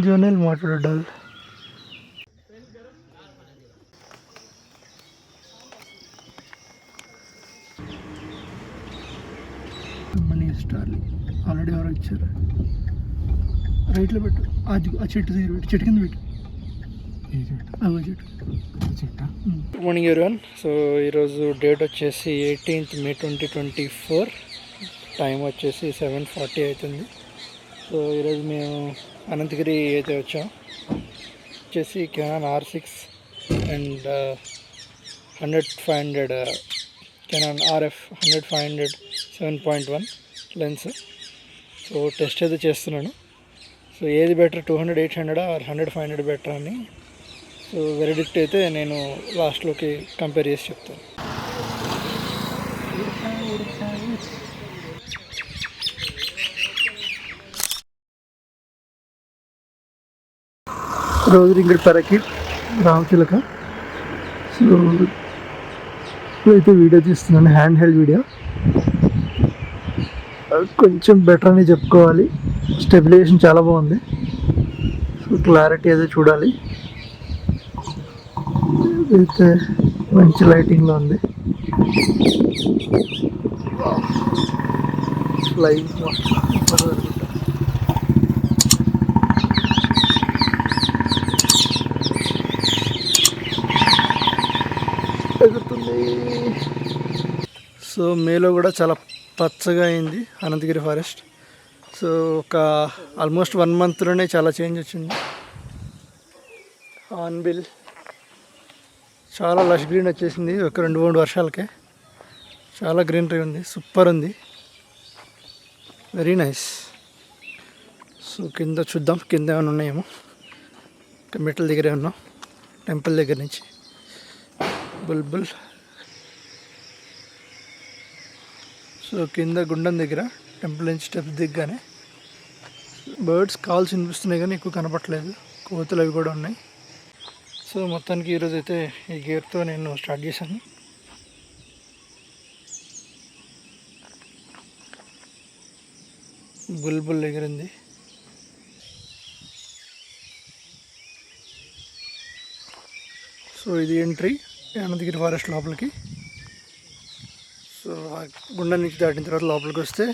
Zonal motor dull money starling already ఎవరు ఇచ్చారు. రైట్లో పెట్టు, అది ఆ చెట్టు దగ్గర పెట్టు, చెట్టు కింద పెట్టు. Good morning everyone. సో ఈరోజు డేట్ వచ్చేసి 18th May 2024. టైం వచ్చేసి 7:40 అవుతుంది. సో ఈరోజు మేము అనంతగిరి అయితే వచ్చాం. వచ్చేసి Canon R6 and 100-500 Canon RF 100-500 7.1 lens. So test అయితే చేస్తున్నాను. సో ఏది బెటర్, 200-800 ఆర్ 100-500 బెటర్ అని. సో వెరిడిక్ట్ అయితే నేను లాస్ట్లోకి కంపేర్ చేసి చెప్తాను. రోజు రింగడి పరకి రామచిలక. సో ఇప్పుడైతే వీడియో తీస్తున్నాను, హ్యాండ్ హెల్డ్ వీడియో. కొంచెం బెటర్ అని చెప్పుకోవాలి. స్టెబిలైజేషన్ చాలా బాగుంది. సో క్లారిటీ అయితే చూడాలి. అయితే మంచి లైటింగ్లో ఉంది. ఫ్లైయింగ్ ఎగురుతుంది. సో మేలో కూడా చాలా పచ్చగా అయింది అనంతగిరి ఫారెస్ట్. సో ఒక ఆల్మోస్ట్ 1 monthలోనే చాలా చేంజ్ వచ్చింది. హార్న్బిల్ చాలా లష్ గ్రీన్ వచ్చేసింది ఒక 2-3 వర్షాలకే. చాలా గ్రీనరీ ఉంది, సూపర్ ఉంది, వెరీ నైస్. సో కింద చూద్దాం, కింద ఏమైనా ఉన్నాయేమో. మెట్ల దగ్గరే ఉన్నాం, టెంపుల్ దగ్గర నుంచి. బుల్బుల్. సో కింద గుండం దగ్గర టెంపుల్ నుంచి స్టెప్స్ దిగ్గానే బర్డ్స్ కాల్స్ వినిపిస్తున్నాయి కానీ ఎక్కువ కనపట్లేదు. కోతులు అవి కూడా ఉన్నాయి. సో మొత్తానికి ఈరోజు అయితే ఈ గేర్తో నేను స్టార్ట్ చేశాను. బుల్బుల్ ఎగిరింది. సో ఇది ఎంట్రీ అనంతగిరి ఫారెస్ట్ లోపలికి. సో ఆ గుండం నుంచి దాటిన తర్వాత లోపలికి వస్తే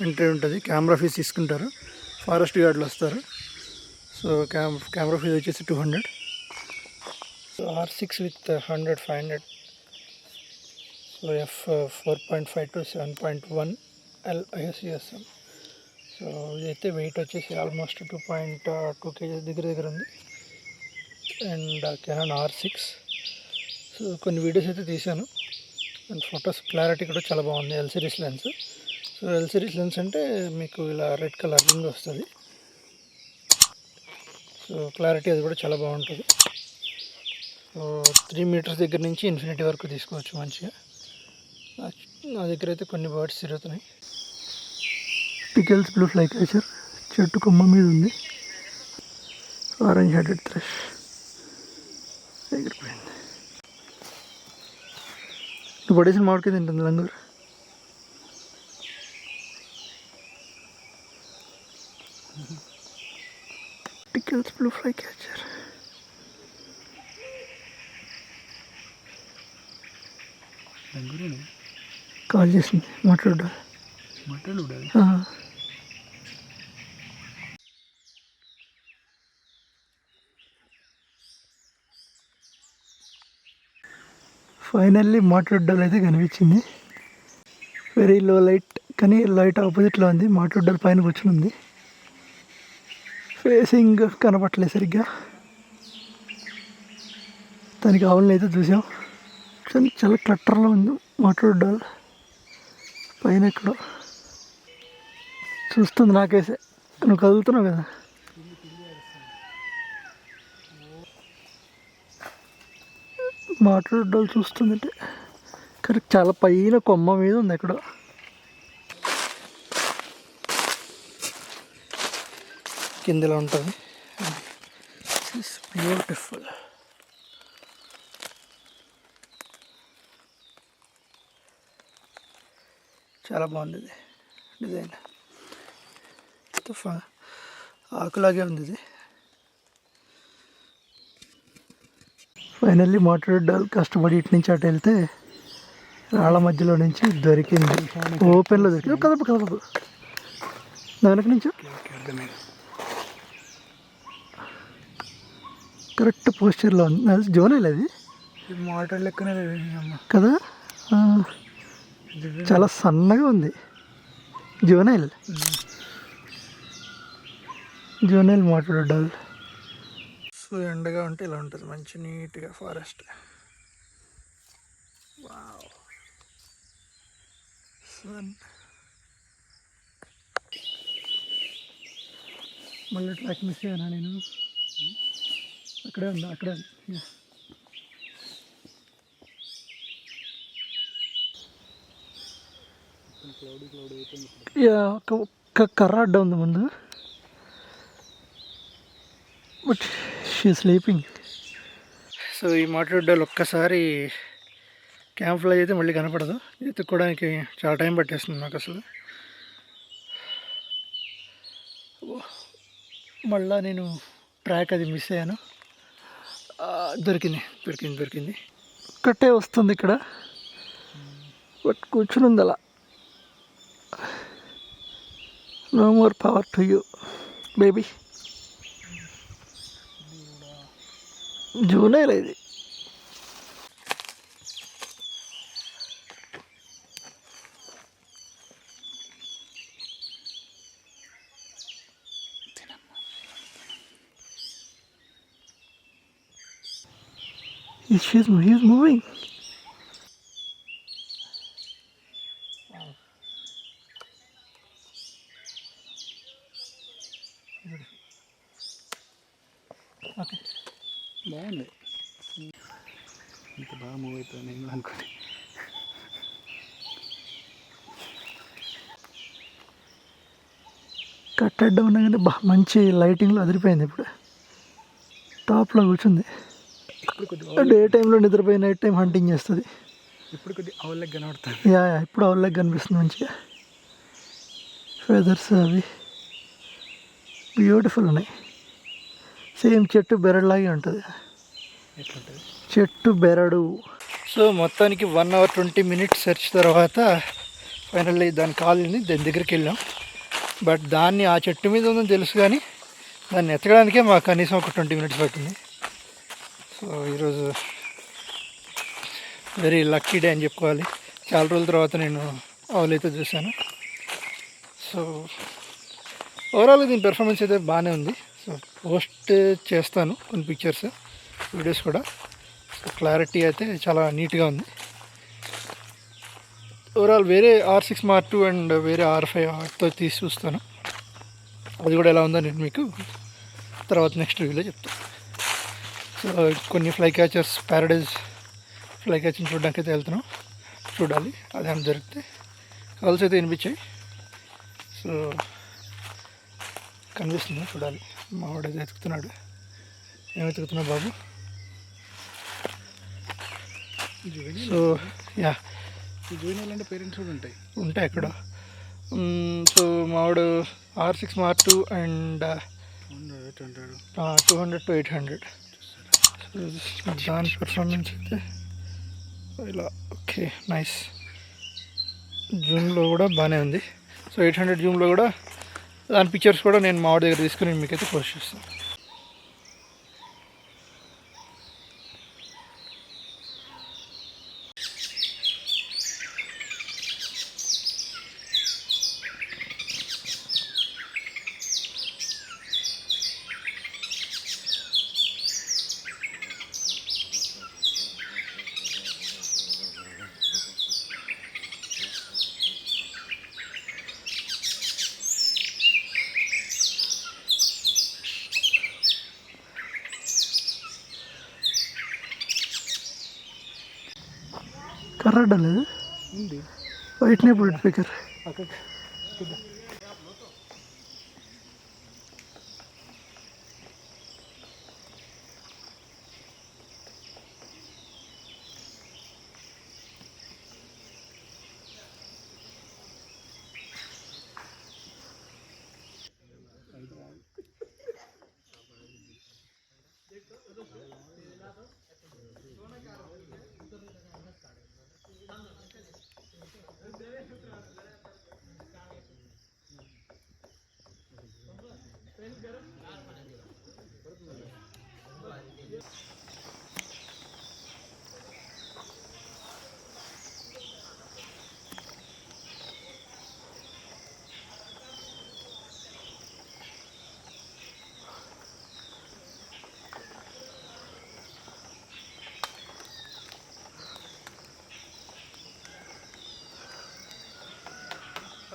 ఎంట్రీ ఉంటుంది. కెమెరా ఫీజు తీసుకుంటారు, ఫారెస్ట్ గార్డులు వస్తారు. సో కెమెరా ఫీజు వచ్చేసి 200. So R6 with 100-500. So f4.5 to 7.1 LISM. So ఇదైతే వెయిట్ వచ్చేసి ఆల్మోస్ట్ 2.2 kg దగ్గర ఉంది. And Canon R6. సో కొన్ని వీడియోస్ అయితే తీశాను అండ్ ఫొటోస్ క్లారిటీ కూడా చాలా బాగుంది. L series lens. So L series lens అంటే మీకు ఇలా రెడ్ కలర్ రింగ్ వస్తుంది. సో క్లారిటీ అది కూడా చాలా బాగుంటుంది. సో 3 meters దగ్గర నుంచి ఇన్ఫినిటీ వరకు తీసుకోవచ్చు మంచిగా. నా దగ్గర అయితే కొన్ని బర్డ్స్ తిరుగుతున్నాయి. టికెల్స్ బ్లూ ఫ్లై క్యాచర్ చెట్టు కొమ్మ మీద ఉంది. ఆరెంజ్ హెడెడ్ థ్రష్ ఎగిరిపోయింది. నువ్వు పడేసిన మామిడికాయ తింటుంది లంగూరు. టికెల్స్ బ్లూ ఫ్లై క్యాచర్. కాల్ చేసింది, మాట్లాడాలి. ఫైనల్లీ మాట్లాడాలి అయితే కనిపించింది. వెరీ లో లైట్, కానీ లైట్ ఆపోజిట్లో ఉంది. మాట్లాడాలి పైన కూర్చుని ఉంది. ఫేసింగ్ కనపట్లేదు సరిగ్గా. దానికి ఆవులని అయితే చూసాం, కానీ చాలా క్లట్టర్లో ఉంది. మాట్లాడాలి పైన ఎక్కడో చూస్తుంది నాకేసే. నువ్వు కదులుతున్నావు కదా. మాట్లాడాలి చూస్తుందంటే కరెక్ట్ చాలా పైన కొమ్మ మీద ఉంది ఎక్కడో. కిందలో ఉంటుంది. బ్యూటిఫుల్. చాలా బాగుంది ఇది. డిజైన్ ఆకులాగే ఉంది ఇది. ఫైనల్లీ మాట్లాడాలి కష్టపడి ఇటు నుంచి అటు వెళ్తే రాళ్ళ మధ్యలో నుంచి దొరికింది. ఓపెన్లో దొరికింది. కదపదు వెనక నుంచి కరెక్ట్ పోస్చర్లో ఉంది. జోనేల్ అది మోటార్ లెక్కనే కదా, చాలా సన్నగా ఉంది. జోనైల్ మాట్లాడాలి. సో ఎండగా ఉంటే ఇలా ఉంటుంది, మంచి నీట్గా ఫారెస్ట్. మళ్ళీ ట్రాక్ మిస్ అయ్యానా నేను? అక్కడే ఉంది. ఒక్క కర్ర అడ్డ ఉంది ముందు, బట్ షీ స్లీపింగ్. సో ఈ మాట్లాడాలి ఒక్కసారి క్యాంప్ ఫ్లై అయితే మళ్ళీ కనపడదు. ఎత్తుక్కోవడానికి చాలా టైం పట్టేస్తుంది నాకు అసలు. మళ్ళా నేను ట్రాక్ అది మిస్ అయ్యాను. దొరికింది. ఒక్కటే వస్తుంది ఇక్కడ, బట్ కూర్చుని ఉంది అలా. No more power to you baby. జూనైల్ ఇది. He's moving. ఓకే, బాగుంది. ఇంత బాగా మూవ్ అవుతుంది నేను అనుకోండి. కట్టడ్డ ఉన్నా కానీ మంచి లైటింగ్లో అదిరిపోయింది. ఇప్పుడు టాప్లో కూర్చుంది. డే టైంలో నిద్రపోయి నైట్ టైం హంటింగ్ చేస్తుంది. ఇప్పుడు కొద్దిగా ఆవులకి కనబడుతుంది. ఇప్పుడు ఆవులకి కనిపిస్తుంది మంచిగా. ఫెదర్స్ అవి బ్యూటిఫుల్ ఉన్నాయి. సేమ్ చెట్టు బెరడులాగే ఉంటుంది. చెట్టు బెరడు. సో మొత్తానికి 1 hour 20 minutes సెర్చ్ తర్వాత ఫైనల్లీ దాని కాలుని దాని దగ్గరికి వెళ్ళాం. బట్ దాన్ని ఆ చెట్టు మీద ఉందని తెలుసు కానీ దాన్ని ఎత్తడానికే మాకు కనీసం ఒక 20 minutes పట్టింది. సో ఈరోజు వెరీ లక్కీ డే అని చెప్పుకోవాలి. చాలా రోజుల తర్వాత నేను ఆవులైతే చూశాను. సో ఓవరాల్గా దీని పెర్ఫార్మెన్స్ అయితే బాగానే ఉంది. సో పోస్ట్ చేస్తాను కొన్ని పిక్చర్స్, వీడియోస్ కూడా. సో క్లారిటీ అయితే చాలా నీట్గా ఉంది. ఓవరాల్ వేరే R6 Mark II అండ్ వేరే R5తో తీసి చూస్తాను. అది కూడా ఎలా ఉందో నేను మీకు తర్వాత నెక్స్ట్ రివ్యూలో చెప్తాను. సో కొన్ని ఫ్లై క్యాచర్స్, ప్యారడైజ్ ఫ్లై క్యాచర్ని చూడడానికి అయితే వెళ్తున్నాం. చూడాలి అదేమో జరిగితే. కాల్స్ అయితే వినిపించాయి. సో కనిపిస్తుంది, చూడాలి. మా వాడైతే వెతుకుతున్నాడు. ఏం వెతుకుతున్నాడు బాబు? సో యా, జూనియర్ అంటే పేరెంట్స్ కూడా ఉంటాయి అక్కడ. సో మావాడు R6 Mark II and 200 to 800. దాని పర్ఫార్మెన్స్ అయితే ఇలా ఓకే, నైస్. జూమ్లో కూడా బాగానే ఉంది. సో 800 జూమ్లో కూడా దాని పిక్చర్స్ కూడా నేను మా వాడి దగ్గర తీసుకుని మీకైతే పోస్ట్ చేస్తాను. కర్రడ్డ లేదు, వైట్నే బుల్లెట్ స్పీకర్.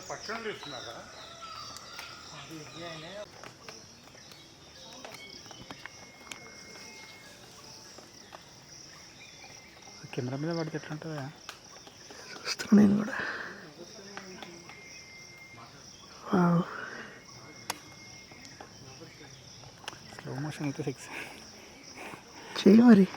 పక్కన ఇస్తున్నారా? కెమెరా మీద పడితే ఎట్లుంటుందా? చూస్తున్నా నేను కూడా. వావ్. స్లో మోషన్ అయితే ఫిక్స్. చెయ్యి మరి.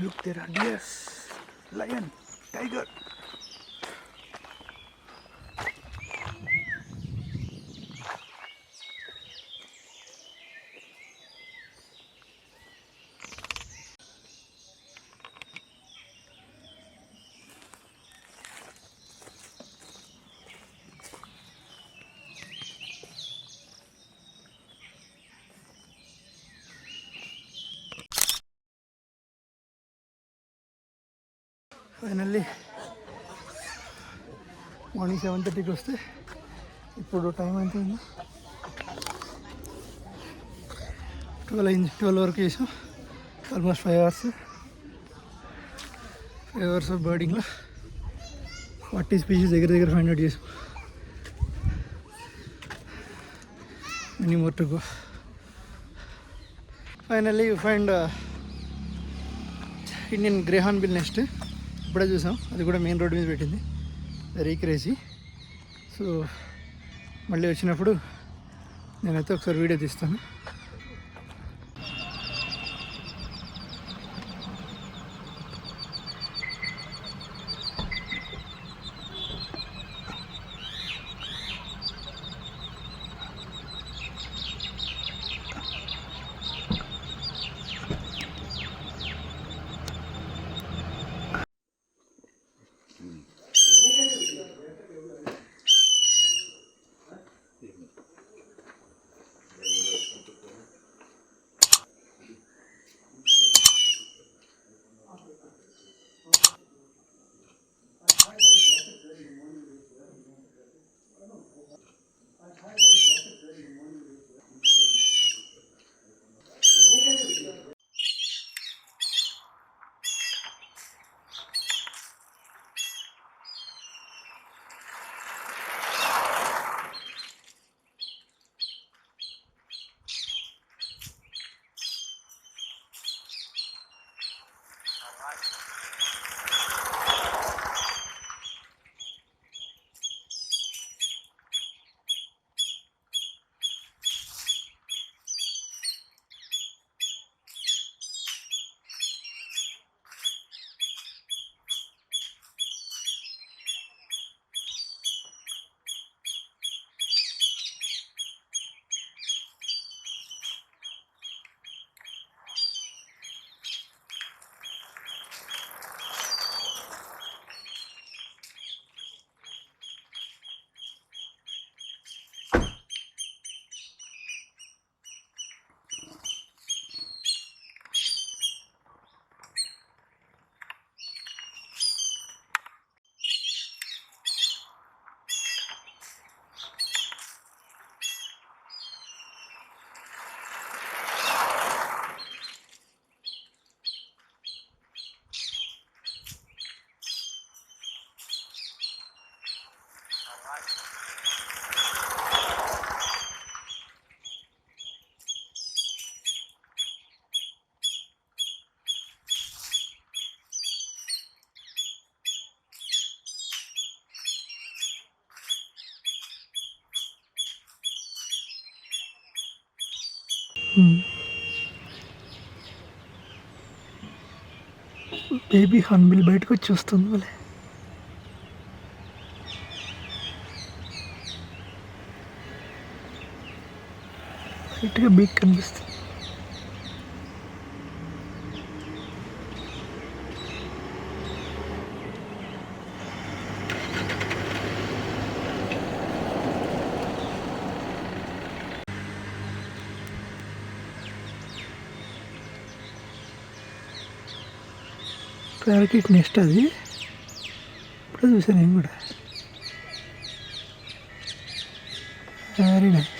Look, there are deers, lion, tiger. Finally morning 7:30కి వస్తే ఇప్పుడు టైం ఎంత అయింది? 12 అయింది. 12 వరకు చేసాం. Almost 5 hours. 5 అవర్స్ ఆఫ్ బర్డింగ్లో 40 స్పీషీస్ దగ్గర దగ్గర ఫైండ్ అవుట్ చేసాం. Many more to go. Finally find Indian grey hornbill nest. ఇప్పుడే చూసాం, అది కూడా మెయిన్ రోడ్ మీద పెట్టింది. Very crazy. సో మళ్ళీ వచ్చినప్పుడు నేనైతే ఒకసారి వీడియో తీస్తాను. బేబీ హార్న్బిల్ బయటకు వచ్చి వస్తుంది మళ్ళీ. లైట్గా బీక్ కనిపిస్తుంది. ప్యారకిట్ నెక్స్ట్ అది ఇప్పుడు చూసాను నేను కూడా. Very nice.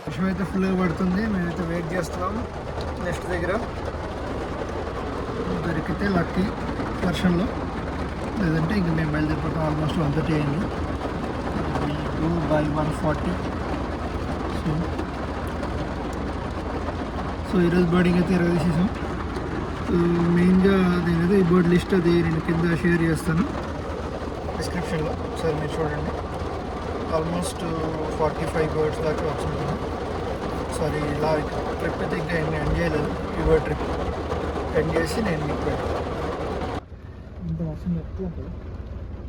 వర్షం అయితే ఫుల్గా పడుతుంది. మేమైతే వెయిట్ చేస్తున్నాం నెక్స్ట్ దగ్గర. దొరికితే లక్కీ వర్షంలో, లేదంటే ఇంక మేము బయలుదేరిపోతాం. ఆల్మోస్ట్ 1:30 అయింది. బై 1:40. సో ఈరోజు బోర్డింగ్ అయితే 20 తీసేసాం. మెయిన్గా నేనైతే ఈ బోర్డ్ లిస్ట్ అది నేను కింద షేర్ చేస్తాను డిస్క్రిప్షన్లో, ఒకసారి మీరు చూడండి. ఆల్మోస్ట్ 45 బర్డ్స్ దాకా వచ్చింది. సారీ, ఇలా ట్రిప్ అయితే ఇంకా ఎండ్ చేయలేదు. ఈ బర్డ్ ట్రిప్ ఎండ్ చేసి నేను మీకు ఇంత వర్షం చెప్తే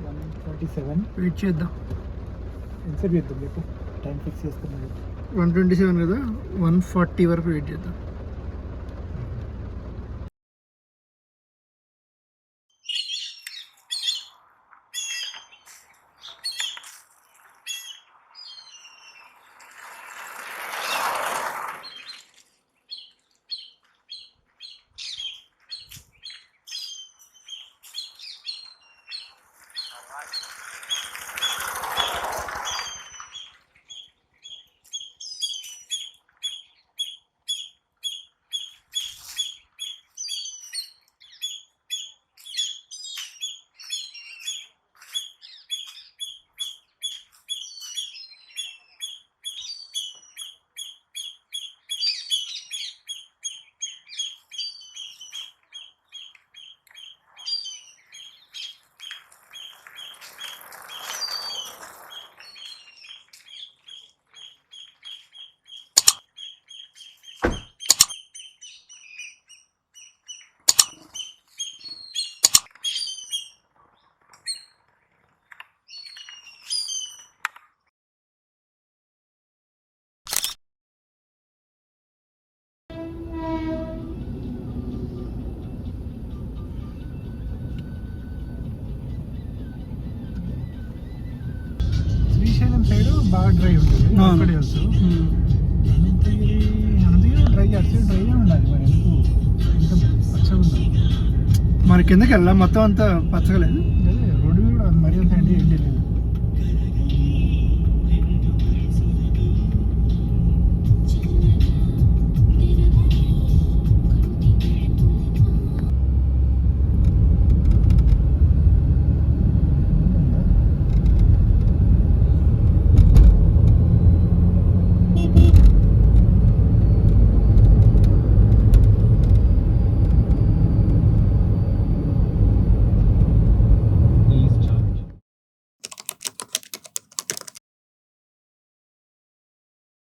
1:47. వెయిట్ చేద్దాం. ఎంతసేపు చేద్దాం చెప్పు, టైం ఫిక్స్ చేసుకున్నాను. 1:27 కదా, 1:40 వరకు వెయిట్ చేద్దాం. శ్రీశైలం సైడ్ బాగా డ్రై ఉంటుంది. అక్కడే వస్తుంది. అనంతగిరి డ్రై అటు డ్రైగా ఉండాలి. మరి ఎందుకు ఇంత పచ్చగా ఉండాలి? మన కిందకి వెళ్ళాం, మొత్తం అంతా పచ్చగలేదు.